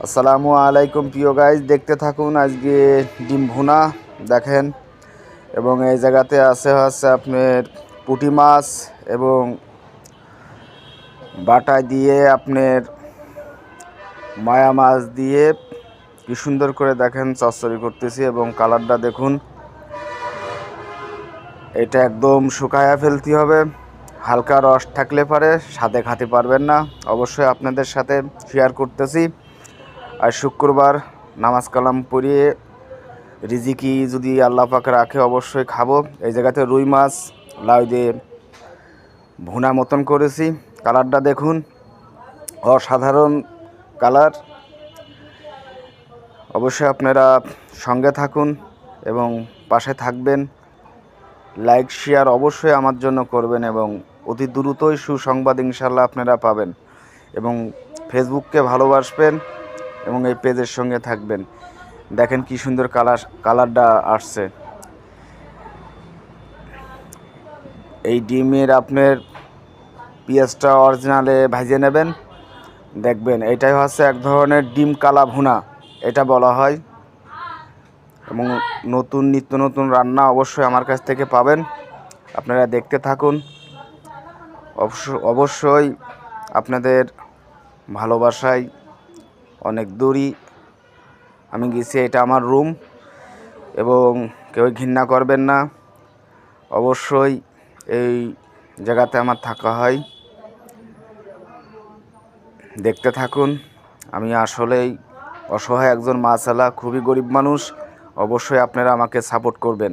আসসালামু আলাইকুম প্রিয় গাইজ, দেখতে থাকুন আজকে ডিম ভুনা দেখেন। এবং এই জায়গাতে আছে আপনার পুঁটি মাছ এবং বাটা দিয়ে আপনার মায়া মাছ দিয়ে কি সুন্দর করে দেখেন চচ্চড়ি করতেছি। এবং কালারটা দেখুন, এটা একদম শুকায়া ফেলতে হবে, হালকা রস থাকলে পারে স্বাদে খাতে পারবেন না। অবশ্যই আপনাদের সাথে শেয়ার করতেছি। আর শুক্রবার নামাজ কালাম পড়িয়ে রিজিকি যদি আল্লাহ পাক রাখে অবশ্যই খাবো। এই জায়গাতে রুই মাছ লাউ দিয়ে ভুনা মতন করেছি। কালারটা দেখুন, অসাধারণ কালার। অবশ্যই আপনারা সঙ্গে থাকুন এবং পাশে থাকবেন। লাইক শেয়ার অবশ্যই আমার জন্য করবেন এবং অতি দ্রুতই সুসংবাদ ইনশাল্লাহ আপনারা পাবেন। এবং ফেসবুককে ভালোবাসবেন এবং এই পেজের সঙ্গে থাকবেন। দেখেন কি সুন্দর কালারটা আসছে। এই ডিমের আপনার পেঁয়াজটা অরিজিনালে ভাজিয়ে নেবেন, দেখবেন এটাই হচ্ছে এক ধরনের ডিম কালা ভুনা এটা বলা হয়। এবং নিত্য নতুন রান্না অবশ্যই আমার কাছ থেকে পাবেন, আপনারা দেখতে থাকুন। অবশ্যই আপনাদের ভালোবাসায় অনেক দূরই আমি গেছি, এটা আমার রুম এবং কেউ ঘৃণা করবেন না। অবশ্যই এই জায়গাতে আমার থাকা হয়, দেখতে থাকুন। আমি আসলেই অসহায় একজন মাছওয়ালা, খুবই গরিব মানুষ। অবশ্যই আপনারা আমাকে সাপোর্ট করবেন।